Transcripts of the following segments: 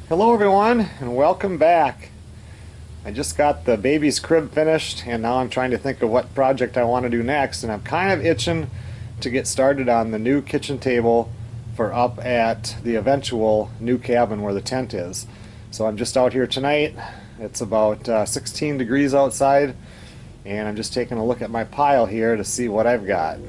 Hello everyone and welcome back. I just got the baby's crib finished and now I'm trying to think of what project I want to do next, and I'm kind of itching to get started on the new kitchen table for up at the eventual new cabin where the tent is. So I'm just out here tonight. It's about 16 degrees outside and I'm just taking a look at my pile here to see what I've got.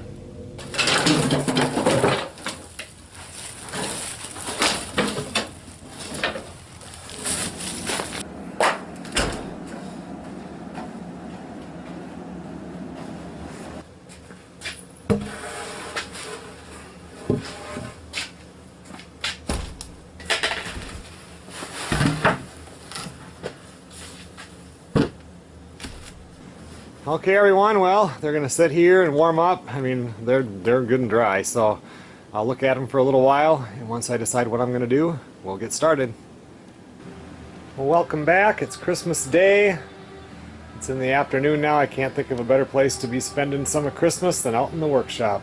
Okay everyone, well, they're gonna sit here and warm up. I mean, they're good and dry, so I'll look at them for a little while, and once I decide what I'm gonna do, we'll get started. Well, welcome back. It's Christmas Day. It's in the afternoon now. I can't think of a better place to be spending some of Christmas than out in the workshop.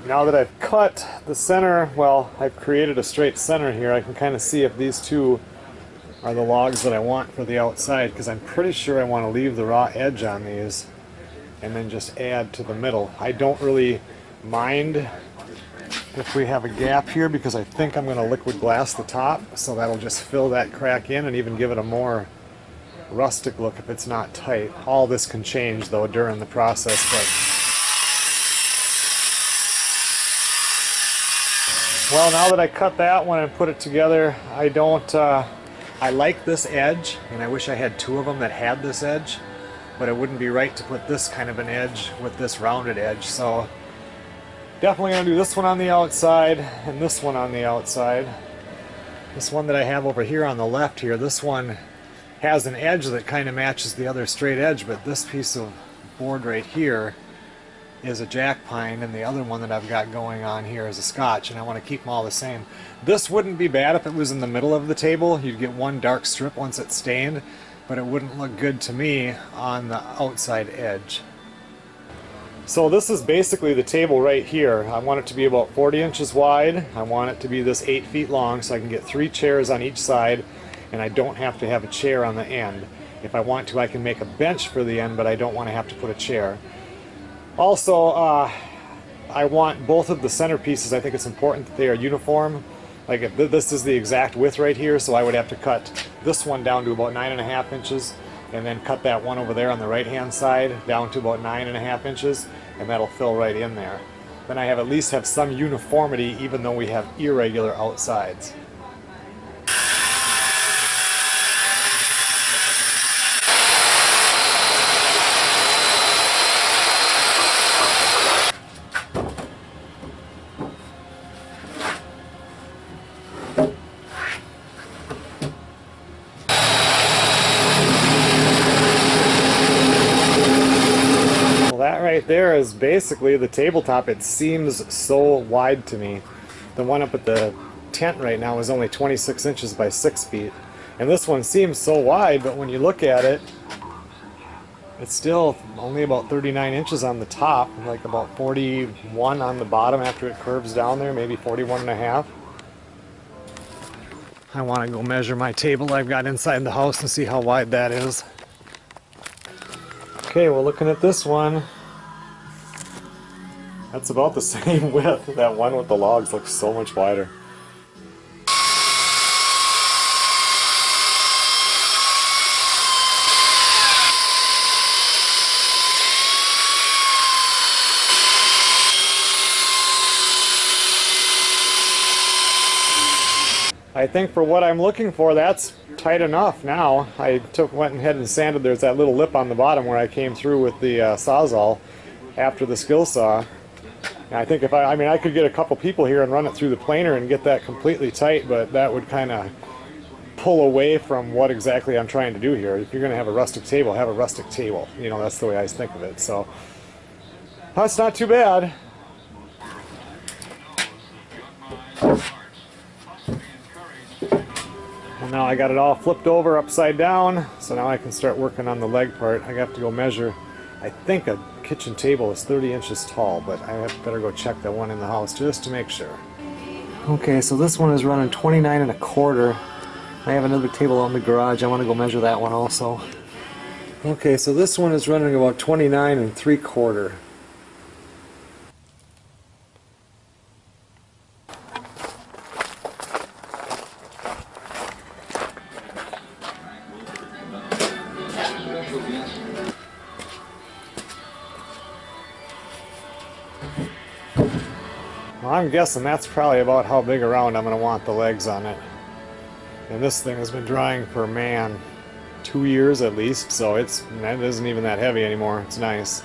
Now that I've cut the center, well, I've created a straight center here, I can kind of see if these two are the logs that I want for the outside, because I'm pretty sure I want to leave the raw edge on these and then just add to the middle. I don't really mind if we have a gap here because I think I'm going to liquid glass the top, so that'll just fill that crack in and even give it a more rustic look if it's not tight. All this can change though during the process, but well, now that I cut that one and put it together, I like this edge, and I wish I had two of them that had this edge, but it wouldn't be right to put this kind of an edge with this rounded edge, so definitely going to do this one on the outside and this one on the outside. This one that I have over here on the left here, this one has an edge that kind of matches the other straight edge, but this piece of board right here is a jack pine, and the other one that I've got going on here is a scotch, and I want to keep them all the same. This wouldn't be bad if it was in the middle of the table. You'd get one dark strip once it's stained, but it wouldn't look good to me on the outside edge. So this is basically the table right here. I want it to be about 40 inches wide. I want it to be this 8 feet long so I can get 3 chairs on each side, and I don't have to have a chair on the end. If I want to, I can make a bench for the end, but I don't want to have to put a chair. Also, I want both of the centerpieces, I think it's important that they are uniform. Like if this is the exact width right here, so I would have to cut this one down to about 9.5 inches, and then cut that one over there on the right hand side down to about 9.5 inches, and that'll fill right in there. Then I at least have some uniformity even though we have irregular outsides. That right there is basically the tabletop. It seems so wide to me. The one up at the tent right now is only 26 inches by 6 feet. And this one seems so wide, but when you look at it, it's still only about 39 inches on the top, like about 41 on the bottom after it curves down there, maybe 41 and a half. I want to go measure my table I've got inside the house and see how wide that is. Okay, well, looking at this one, that's about the same width. That one with the logs looks so much wider. I think for what I'm looking for, that's tight enough now. I went ahead and sanded. There's that little lip on the bottom where I came through with the Sawzall after the skill saw. And I think if I mean, I could get a couple people here and run it through the planer and get that completely tight, but that would kind of pull away from what exactly I'm trying to do here. If you're going to have a rustic table, have a rustic table. You know, that's the way I think of it. So that's not too bad. And now I got it all flipped over upside down, so now I can start working on the leg part. I have to go measure. I think a kitchen table is 30 inches tall, but I better go check that one in the house just to make sure. Okay, so this one is running 29 1/4. I have another table out in the garage. I want to go measure that one also. Okay, so this one is running about 29 3/4. Well, I'm guessing that's probably about how big around I'm going to want the legs on it. And this thing has been drying for, man, 2 years at least, so it isn't even that heavy anymore. It's nice.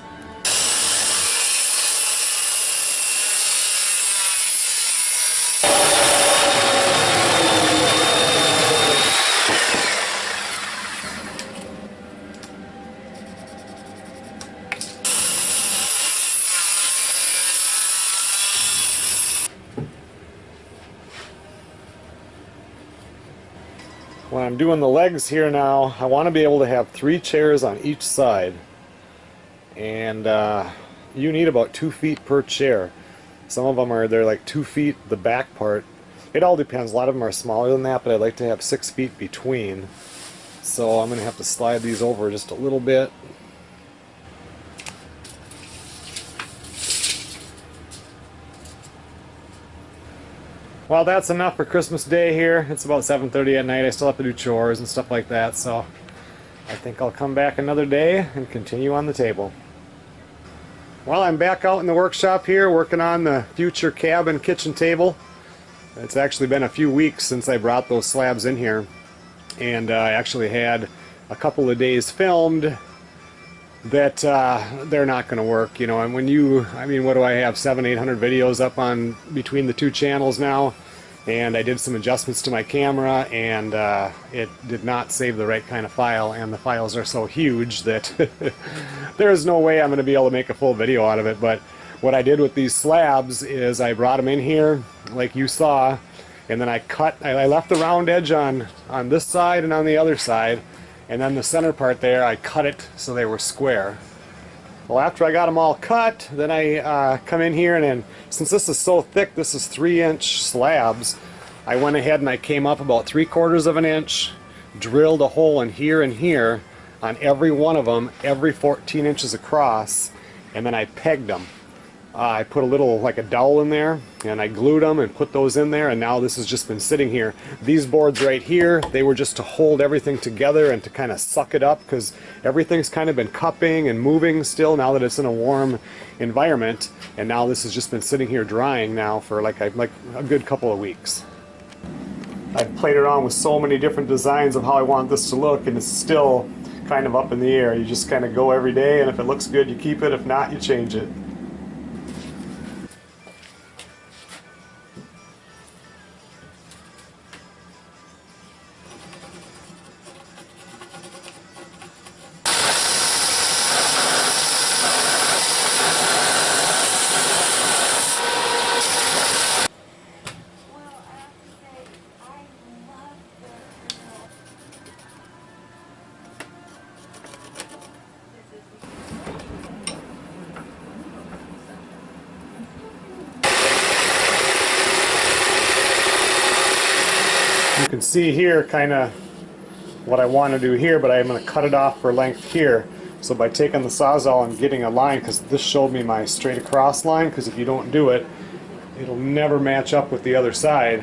When I'm doing the legs here now, I want to be able to have 3 chairs on each side. And you need about 2 feet per chair. Some of them they're like 2 feet, the back part. It all depends. A lot of them are smaller than that, but I'd like to have 6 feet between. So I'm going to have to slide these over just a little bit. Well, that's enough for Christmas Day here. It's about 7:30 at night. I still have to do chores and stuff like that, so I think I'll come back another day and continue on the table. Well, I'm back out in the workshop here working on the future cabin kitchen table. It's actually been a few weeks since I brought those slabs in here, and I actually had a couple of days filmed that they're not going to work, you know. And when I mean, what do I have, 700-800 videos up on between the 2 channels now, and I did some adjustments to my camera, and it did not save the right kind of file, and the files are so huge that there's no way I'm going to be able to make a full video out of it. But what I did with these slabs is I brought them in here like you saw, and then I left the round edge on this side and on the other side. And then the center part there, I cut it so they were square. Well, after I got them all cut, then I come in here, and then, since this is so thick, this is 3-inch slabs, I went ahead and I came up about 3/4 of an inch, drilled a hole in here and here on every one of them, every 14 inches across, and then I pegged them. I put a little, like a dowel in there, and I glued them and put those in there, and now this has just been sitting here. These boards right here, they were just to hold everything together and to kind of suck it up, because everything's kind of been cupping and moving still now that it's in a warm environment, and now this has just been sitting here drying now for like a good couple of weeks. I've played around with so many different designs of how I want this to look, and it's still kind of up in the air. You just kind of go every day, and if it looks good, you keep it. If not, you change it. You can see here kind of what I want to do here, but I'm going to cut it off for length here. So by taking the Sawzall and getting a line, because this showed me my straight across line, because if you don't do it, it'll never match up with the other side.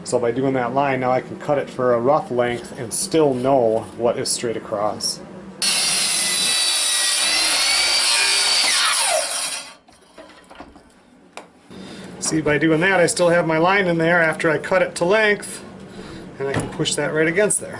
So by doing that line, now I can cut it for a rough length and still know what is straight across. See, by doing that, I still have my line in there after I cut it to length. push that right against there.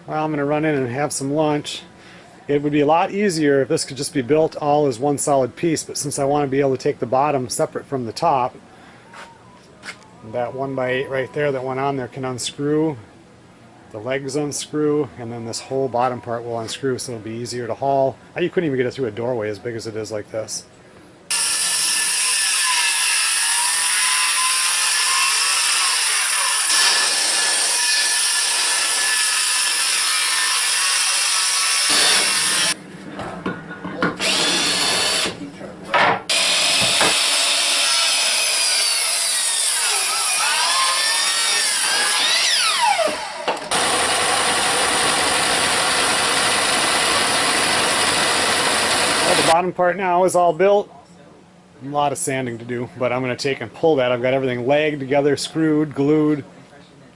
Well, I'm going to run in and have some lunch. It would be a lot easier if this could just be built all as one solid piece, but since I want to be able to take the bottom separate from the top, that 1x8 right there that went on there can unscrew, the legs unscrew, and then this whole bottom part will unscrew, so it'll be easier to haul. You couldn't even get it through a doorway as big as it is like this. Bottom part now is all built. A lot of sanding to do, but I'm going to take and pull that. I've got everything lagged together, screwed, glued.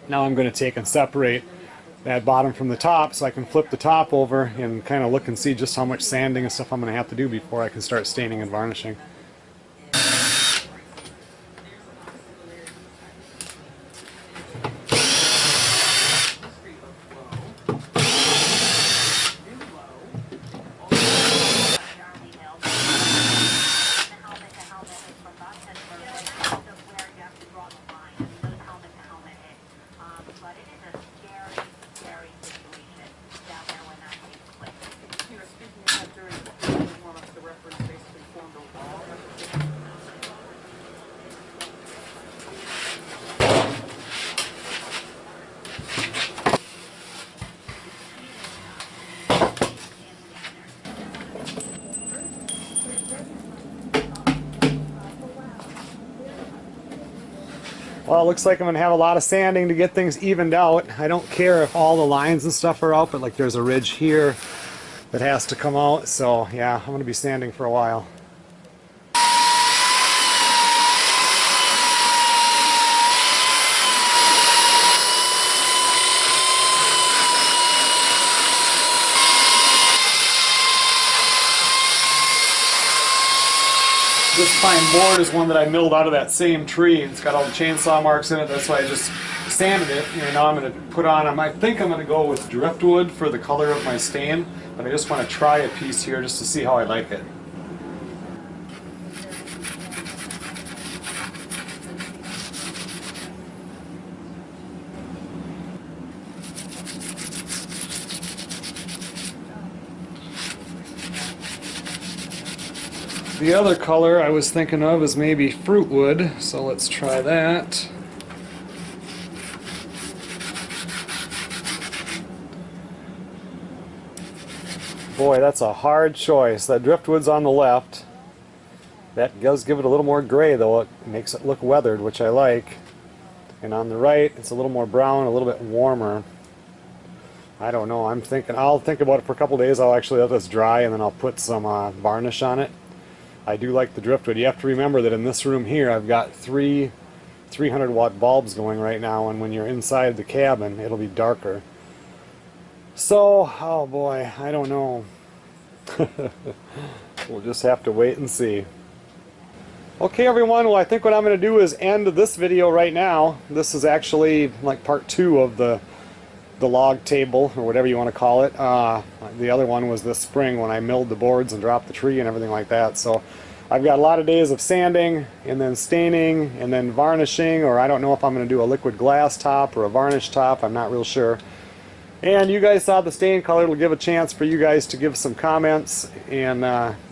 Now I'm going to take and separate that bottom from the top so I can flip the top over and kind of look and see just how much sanding and stuff I'm going to have to do before I can start staining and varnishing. Well, it looks like I'm going to have a lot of sanding to get things evened out. I don't care if all the lines and stuff are out, but like there's a ridge here that has to come out. So yeah, I'm going to be sanding for a while. This pine board is one that I milled out of that same tree. It's got all the chainsaw marks in it. That's why I just sanded it. And now I'm going to put on, I think I'm going to go with driftwood for the color of my stain. But I just want to try a piece here just to see how I like it. The other color I was thinking of is maybe fruit wood, so let's try that. Boy, that's a hard choice. That driftwood's on the left. That does give it a little more gray though. It makes it look weathered, which I like. And on the right, it's a little more brown, a little bit warmer. I don't know. I'll think about it for a couple days. I'll actually let this dry and then I'll put some varnish on it. I do like the driftwood. You have to remember that in this room here I've got three 300-watt bulbs going right now, and when you're inside the cabin it'll be darker. So, oh boy, I don't know. We'll just have to wait and see. Okay everyone, well I think what I'm going to do is end this video right now. This is actually like part 2 of the log table, or whatever you want to call it. The other one was this spring when I milled the boards and dropped the tree and everything like that. So I've got a lot of days of sanding and then staining and then varnishing, or I don't know if I'm going to do a liquid glass top or a varnish top, I'm not real sure. And you guys saw the stain color. It'll give a chance for you guys to give some comments and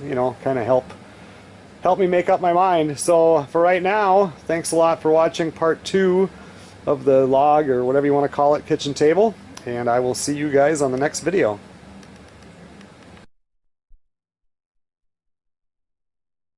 you know, kind of help me make up my mind. So for right now, thanks a lot for watching part 2 of the log, or whatever you want to call it, kitchen table, and I will see you guys on the next video.